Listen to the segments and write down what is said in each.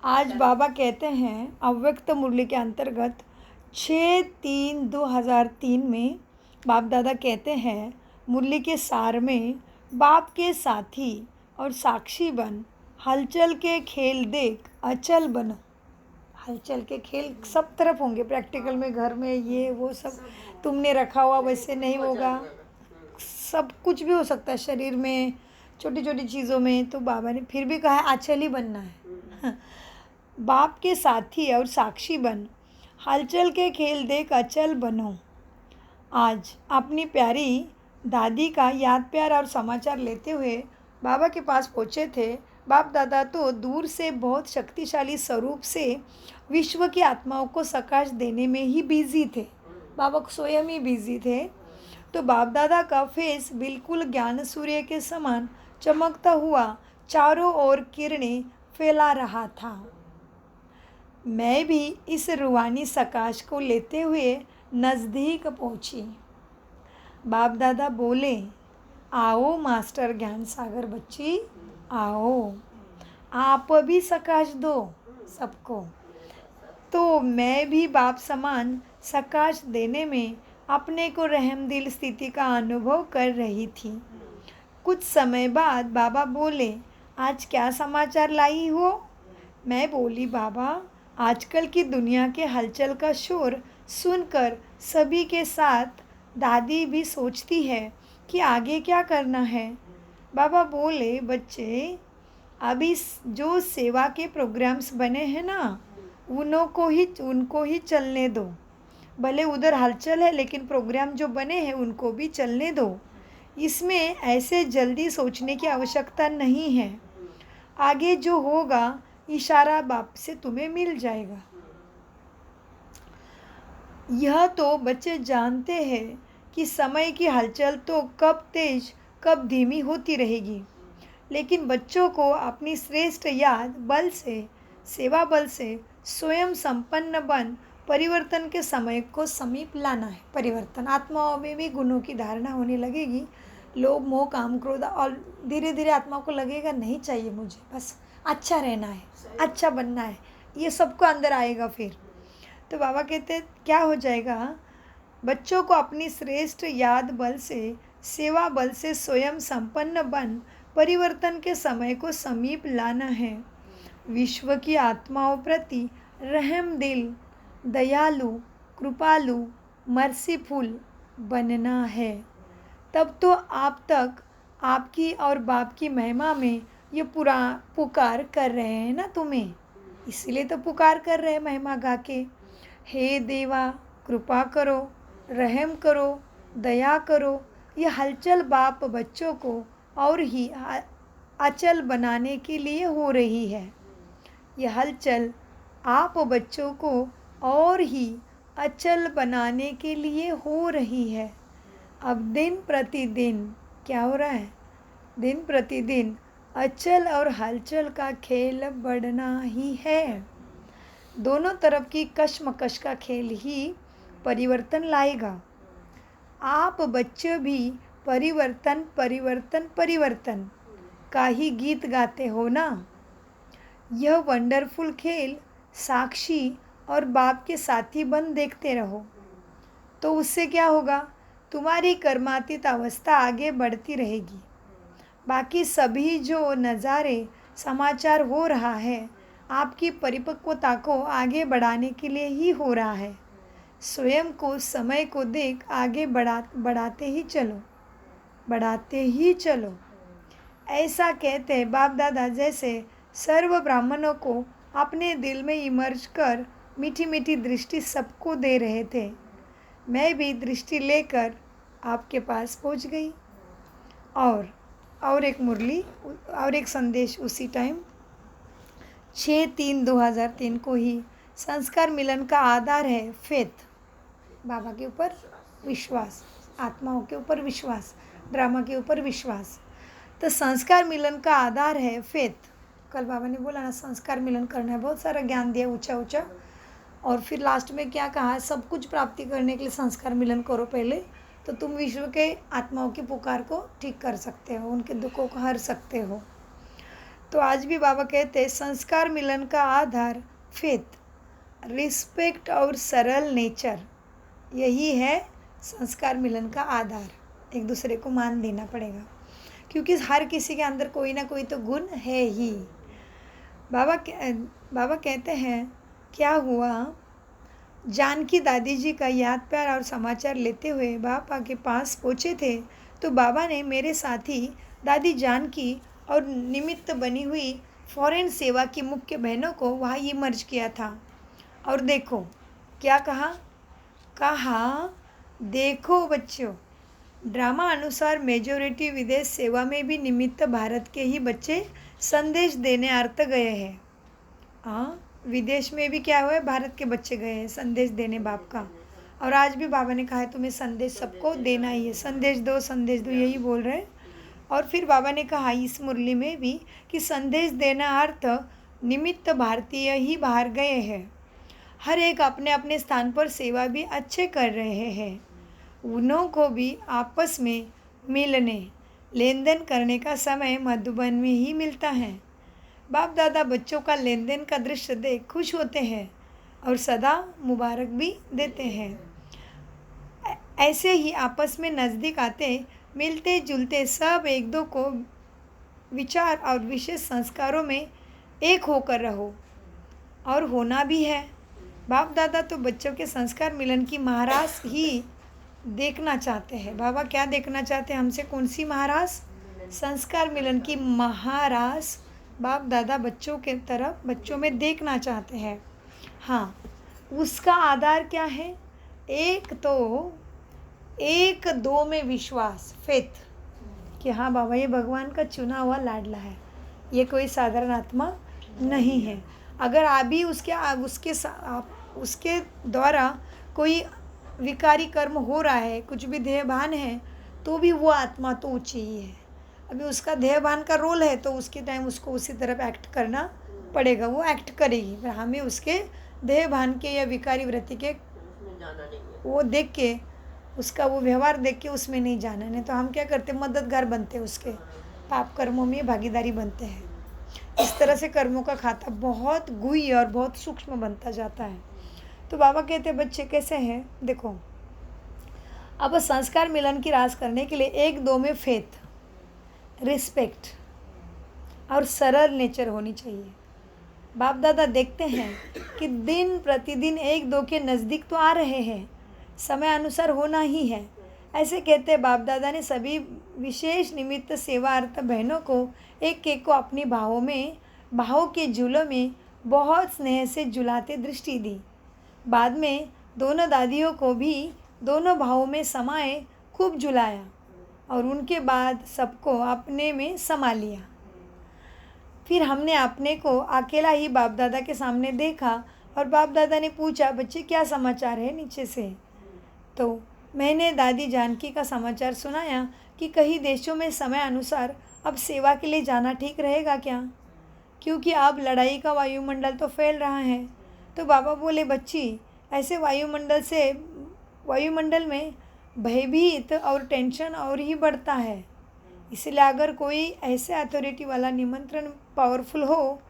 आज बाबा कहते हैं अव्यक्त मुरली के अंतर्गत 6/3/2003 में बाप दादा कहते हैं मुरली के सार में बाप के साथी और साक्षी बन, हलचल के खेल देख अचल बनो। हलचल के खेल सब तरफ होंगे, प्रैक्टिकल में, घर में, ये वो सब तुमने रखा हुआ वैसे नहीं होगा, सब कुछ भी हो सकता है शरीर में, छोटी छोटी चीज़ों में। तो बाबा ने फिर भी कहा है अचल ही बनना है। बाप के साथी और साक्षी बन, हलचल के खेल देख अचल बनो। आज अपनी प्यारी दादी का याद प्यार और समाचार लेते हुए बाबा के पास पहुँचे थे। बाप दादा तो दूर से बहुत शक्तिशाली स्वरूप से विश्व की आत्माओं को सकाश देने में ही बिजी थे। बाबा स्वयं ही बिजी थे। तो बाप दादा का फेस बिल्कुल ज्ञान सूर्य के समान चमकता हुआ चारों ओर किरणें फैला रहा था। मैं भी इस रूहानी सकाश को लेते हुए नज़दीक पहुंची। बाप दादा बोले, आओ मास्टर ज्ञान सागर बच्ची, आओ, आप भी सकाश दो सबको। तो मैं भी बाप समान सकाश देने में अपने को रहमदिल स्थिति का अनुभव कर रही थी। कुछ समय बाद बाबा बोले, आज क्या समाचार लाई हो? मैं बोली, बाबा, आजकल की दुनिया के हलचल का शोर सुनकर सभी के साथ दादी भी सोचती है कि आगे क्या करना है। बाबा बोले, बच्चे, अभी जो सेवा के प्रोग्राम्स बने हैं ना, उनको ही चलने दो। भले उधर हलचल है, लेकिन प्रोग्राम जो बने हैं उनको भी चलने दो। इसमें ऐसे जल्दी सोचने की आवश्यकता नहीं है। आगे जो होगा इशारा बाप से तुम्हें मिल जाएगा। यह तो बच्चे जानते हैं कि समय की हलचल तो कब तेज कब धीमी होती रहेगी, लेकिन बच्चों को अपनी श्रेष्ठ याद बल से, सेवा बल से स्वयं संपन्न बन परिवर्तन के समय को समीप लाना है। परिवर्तन आत्माओं में भी गुणों की धारणा होने लगेगी। लोभ मोह काम क्रोध, और धीरे धीरे आत्मा को लगेगा नहीं चाहिए मुझे, बस अच्छा रहना है, अच्छा बनना है, ये सबको अंदर आएगा। फिर तो बाबा कहते क्या हो जाएगा, बच्चों को अपनी श्रेष्ठ याद बल से, सेवा बल से स्वयं संपन्न बन परिवर्तन के समय को समीप लाना है। विश्व की आत्माओं प्रति रहम दिल, दयालु, कृपालु, मर्सीफुल बनना है। तब तो आप तक आपकी और बाप की महिमा में ये पूरा पुकार कर रहे हैं ना तुम्हें, इसलिए तो पुकार कर रहे हैं महिमा गा के। हे देवा, कृपा करो, रहम करो, दया करो। ये हलचल बाप बच्चों को और ही अचल बनाने के लिए हो रही है। यह हलचल आप बच्चों को और ही अचल बनाने के लिए हो रही है। अब दिन प्रतिदिन क्या हो रहा है, दिन प्रतिदिन अचल और हलचल का खेल बढ़ना ही है। दोनों तरफ की कशमकश का खेल ही परिवर्तन लाएगा। आप बच्चे भी परिवर्तन परिवर्तन परिवर्तन का ही गीत गाते हो ना। यह वंडरफुल खेल साक्षी और बाप के साथी बन देखते रहो, तो उससे क्या होगा, तुम्हारी कर्मातीत अवस्था आगे बढ़ती रहेगी। बाकी सभी जो नज़ारे समाचार हो रहा है, आपकी परिपक्वता को आगे बढ़ाने के लिए ही हो रहा है। स्वयं को समय को देख आगे बढ़ाते ही चलो, बढ़ाते ही चलो। ऐसा कहते बाप दादा जैसे सर्व ब्राह्मणों को अपने दिल में इमर्ज कर मीठी मीठी दृष्टि सबको दे रहे थे। मैं भी दृष्टि लेकर आपके पास पहुंच गई। और एक मुरली और एक संदेश उसी टाइम 6/3/2003 को ही। संस्कार मिलन का आधार है फेथ, बाबा के ऊपर विश्वास, आत्माओं के ऊपर विश्वास, ड्रामा के ऊपर विश्वास। तो संस्कार मिलन का आधार है फेथ। कल बाबा ने बोला ना, संस्कार मिलन करना है, बहुत सारा ज्ञान दिया ऊंचा ऊंचा, और फिर लास्ट में क्या कहा, सब कुछ प्राप्ति करने के लिए संस्कार मिलन करो पहले, तो तुम विश्व के आत्माओं की पुकार को ठीक कर सकते हो, उनके दुखों को हर सकते हो। तो आज भी बाबा कहते हैं संस्कार मिलन का आधार फेथ, रिस्पेक्ट और सरल नेचर, यही है संस्कार मिलन का आधार। एक दूसरे को मान देना पड़ेगा, क्योंकि हर किसी के अंदर कोई ना कोई तो गुण है ही। बाबा कहते हैं क्या हुआ, जानकी दादी जी का याद प्यार और समाचार लेते हुए बाबा के पास पहुँचे थे, तो बाबा ने मेरे साथी दादी जानकी और निमित्त बनी हुई फॉरेन सेवा की मुख्य बहनों को वहाँ ही मर्ज किया था। और देखो क्या कहा देखो बच्चों, ड्रामा अनुसार मेजोरिटी विदेश सेवा में भी निमित्त भारत के ही बच्चे संदेश देने अर्थ गए हैं। हाँ, विदेश में भी क्या हुआ है, भारत के बच्चे गए हैं संदेश देने बाप का। और आज भी बाबा ने कहा है तुम्हें संदेश सबको देना ही है, संदेश दो, यही बोल रहे हैं। और फिर बाबा ने कहा इस मुरली में भी कि संदेश देना अर्थ निमित्त भारतीय ही बाहर गए हैं। हर एक अपने अपने स्थान पर सेवा भी अच्छे कर रहे हैं। उन्हों को भी आपस में मिलने लेन देन करने का समय मधुबन में ही मिलता है। बाप दादा बच्चों का लेन देन का दृश्य देख खुश होते हैं और सदा मुबारक भी देते हैं। ऐसे ही आपस में नज़दीक आते मिलते जुलते सब एक दो को विचार और विशेष संस्कारों में एक होकर रहो, और होना भी है। बाप दादा तो बच्चों के संस्कार मिलन की महाराज ही देखना चाहते हैं। बाबा क्या देखना चाहते हैं हमसे, कौन सी महाराज, संस्कार मिलन की महाराज बाप दादा बच्चों के तरफ बच्चों में देखना चाहते हैं। हाँ, उसका आधार क्या है, एक दो में विश्वास, फेथ, कि हाँ बाबा ये भगवान का चुना हुआ लाडला है, ये कोई साधारण आत्मा नहीं है। अगर अभी उसके द्वारा कोई विकारी कर्म हो रहा है, कुछ भी देहभान है, तो भी वो आत्मा तो ऊँची ही है। अभी उसका देहभान का रोल है तो उसके टाइम उसको उसी तरफ एक्ट करना पड़ेगा, वो एक्ट करेगी। पर हमें उसके देहभान के या विकारी वृत्ति के वो देख के, उसका वो व्यवहार देख के उसमें नहीं जाना। नहीं तो हम क्या करते, मददगार बनते, उसके पाप कर्मों में भागीदारी बनते हैं। इस तरह से कर्मों का खाता बहुत गुह्य और बहुत सूक्ष्म बनता जाता है। तो बाबा कहते बच्चे कैसे हैं, देखो अब संस्कार मिलन की रास करने के लिए एक दो में फेथ, रिस्पेक्ट और सरल नेचर होनी चाहिए। बाप दादा देखते हैं कि दिन प्रतिदिन एक दो के नज़दीक तो आ रहे हैं, समय अनुसार होना ही है। ऐसे कहते बाप दादा ने सभी विशेष निमित्त सेवार्थ बहनों को एक एक को अपनी बाहों के झूलों में बहुत स्नेह से झुलाते दृष्टि दी। बाद में दोनों दादियों को भी दोनों भावों में समाए खूब झुलाया और उनके बाद सबको अपने में समा लिया। फिर हमने अपने को अकेला ही बाप दादा के सामने देखा और बाप दादा ने पूछा बच्चे क्या समाचार है नीचे से। तो मैंने दादी जानकी का समाचार सुनाया कि कई देशों में समय अनुसार अब सेवा के लिए जाना ठीक रहेगा क्या, क्योंकि अब लड़ाई का वायुमंडल तो फैल रहा है। तो बाबा बोले बच्ची, ऐसे वायुमंडल में भयभीत और टेंशन और ही बढ़ता है। इसलिए अगर कोई ऐसे अथॉरिटी वाला निमंत्रण पावरफुल हो,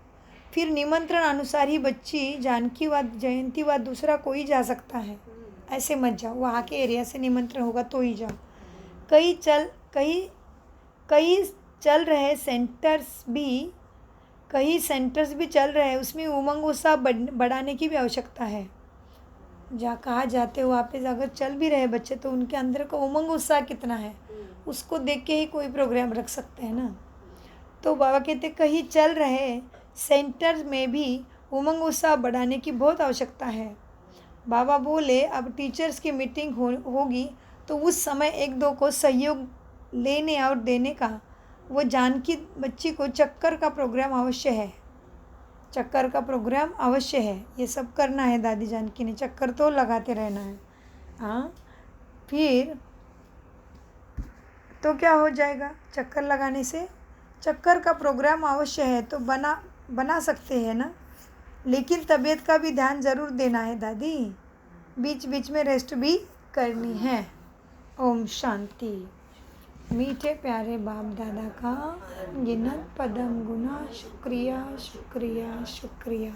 फिर निमंत्रण अनुसार ही बच्ची जानकी व जयंती व दूसरा कोई जा सकता है। ऐसे मत जाओ, वहाँ के एरिया से निमंत्रण होगा तो ही जाओ। कई चल रहे सेंटर्स भी चल रहे हैं, उसमें उमंग उत्साह बढ़ाने की भी आवश्यकता है। जहाँ कहाँ जाते हो वहाँ पे अगर चल भी रहे बच्चे तो उनके अंदर का उमंग उत्साह कितना है उसको देख के ही कोई प्रोग्राम रख सकते हैं ना। तो बाबा कहते कहीं चल रहे सेंटर में भी उमंग उत्साह बढ़ाने की बहुत आवश्यकता है। बाबा बोले अब टीचर्स की मीटिंग होगी तो उस समय एक दो को सहयोग लेने और देने का, वो जानकी बच्ची को चक्कर का प्रोग्राम अवश्य है, ये सब करना है। दादी जानकी ने चक्कर तो लगाते रहना है। हाँ, फिर तो क्या हो जाएगा, चक्कर लगाने से चक्कर का प्रोग्राम अवश्य है तो बना सकते हैं ना, लेकिन तबीयत का भी ध्यान ज़रूर देना है दादी, बीच बीच में रेस्ट भी करनी है। ओम शांति। मीठे प्यारे बाप दादा का अनगिनत पदम गुना शुक्रिया शुक्रिया शुक्रिया।